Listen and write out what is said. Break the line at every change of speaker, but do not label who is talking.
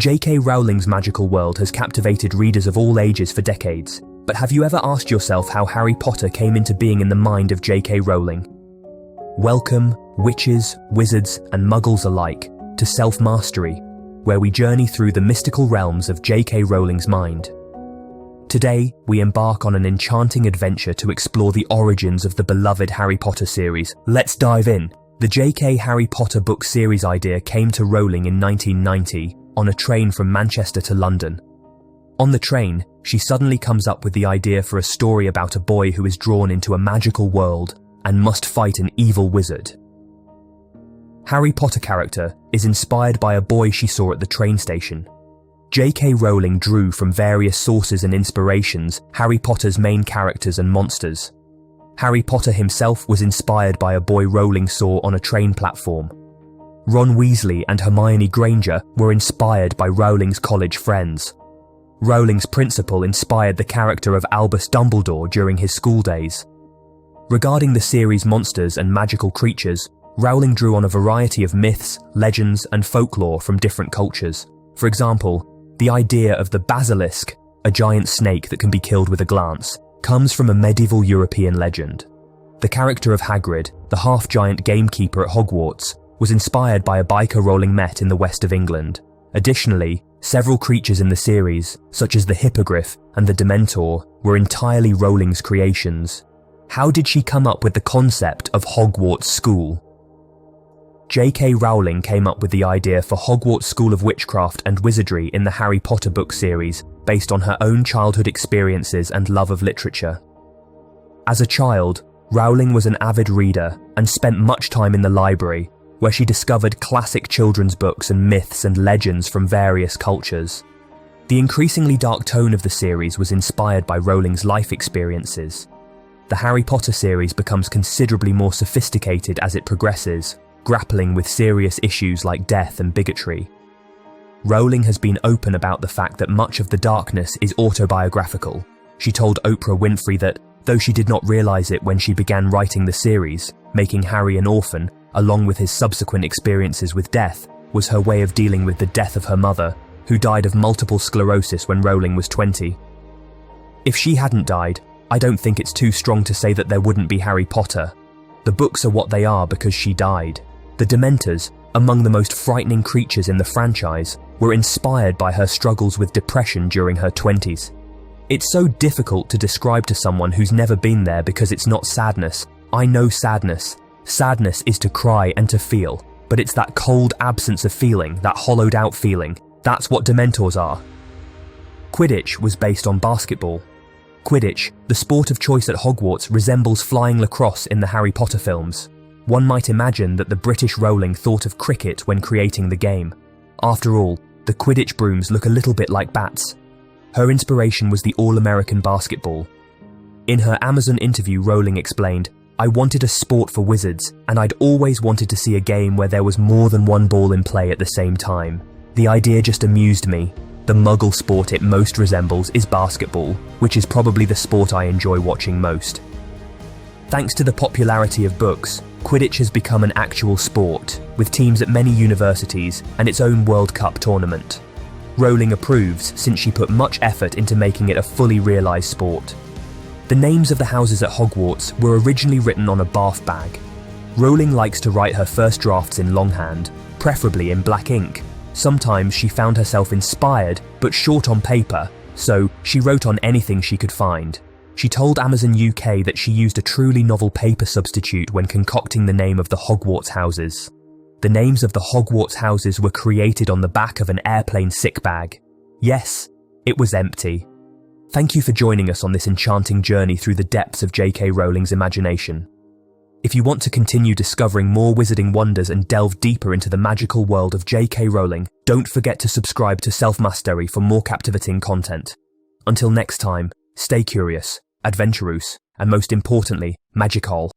JK Rowling's magical world has captivated readers of all ages for decades, but have you ever asked yourself how Harry Potter came into being in the mind of JK Rowling? Welcome, witches, wizards, and muggles alike, to Self-Mastery, where we journey through the mystical realms of JK Rowling's mind. Today, we embark on an enchanting adventure to explore the origins of the beloved Harry Potter series. Let's dive in. The JK Harry Potter book series idea came to Rowling in 1990 on a train from Manchester to London. On the train, she suddenly comes up with the idea for a story about a boy who is drawn into a magical world and must fight an evil wizard. Harry Potter character is inspired by a boy she saw at the train station. JK Rowling drew from various sources and inspirations Harry Potter's main characters and monsters. Harry Potter himself was inspired by a boy Rowling saw on a train platform. Ron Weasley and Hermione Granger were inspired by Rowling's college friends. Rowling's principal inspired the character of Albus Dumbledore during his school days. Regarding the series' monsters and magical creatures, Rowling drew on a variety of myths, legends, and folklore from different cultures. For example, the idea of the basilisk, a giant snake that can be killed with a glance, comes from a medieval European legend. The character of Hagrid, the half-giant gamekeeper at Hogwarts, was inspired by a biker Rowling met in the west of England. Additionally, several creatures in the series, such as the Hippogriff and the Dementor, were entirely Rowling's creations. How did she come up with the concept of Hogwarts School? JK Rowling came up with the idea for Hogwarts School of Witchcraft and Wizardry in the Harry Potter book series based on her own childhood experiences and love of literature. As a child, Rowling was an avid reader and spent much time in the library, where she discovered classic children's books and myths and legends from various cultures. The increasingly dark tone of the series was inspired by Rowling's life experiences. The Harry Potter series becomes considerably more sophisticated as it progresses, grappling with serious issues like death and bigotry. Rowling has been open about the fact that much of the darkness is autobiographical. She told Oprah Winfrey that, though she did not realize it when she began writing the series, making Harry an orphan, along with his subsequent experiences with death, was her way of dealing with the death of her mother, who died of multiple sclerosis when Rowling was 20. If she hadn't died, I don't think it's too strong to say that there wouldn't be Harry Potter. The books are what they are because she died. The Dementors, among the most frightening creatures in the franchise, were inspired by her struggles with depression during her 20s. It's so difficult to describe to someone who's never been there because it's not sadness. I know sadness. Sadness is to cry and to feel, but it's that cold absence of feeling, that hollowed out feeling. That's what Dementors are. Quidditch was based on basketball. Quidditch, the sport of choice at Hogwarts, resembles flying lacrosse in the Harry Potter films. One might imagine that the British Rowling thought of cricket when creating the game. After all, the Quidditch brooms look a little bit like bats. Her inspiration was the All-American basketball. In her Amazon interview, Rowling explained, "I wanted a sport for wizards, and I'd always wanted to see a game where there was more than one ball in play at the same time. The idea just amused me. The muggle sport it most resembles is basketball, which is probably the sport I enjoy watching most." Thanks to the popularity of books, Quidditch has become an actual sport, with teams at many universities and its own World Cup tournament. Rowling approves since she put much effort into making it a fully realised sport. The names of the houses at Hogwarts were originally written on a bath bag. Rowling likes to write her first drafts in longhand, preferably in black ink. Sometimes she found herself inspired but short on paper, so she wrote on anything she could find. She told Amazon UK that she used a truly novel paper substitute when concocting the name of the Hogwarts houses. The names of the Hogwarts houses were created on the back of an airplane sick bag. Yes, it was empty. Thank you for joining us on this enchanting journey through the depths of JK Rowling's imagination. If you want to continue discovering more wizarding wonders and delve deeper into the magical world of JK Rowling, don't forget to subscribe to Self-Mastery for more captivating content. Until next time, stay curious, adventurous, and most importantly, magical.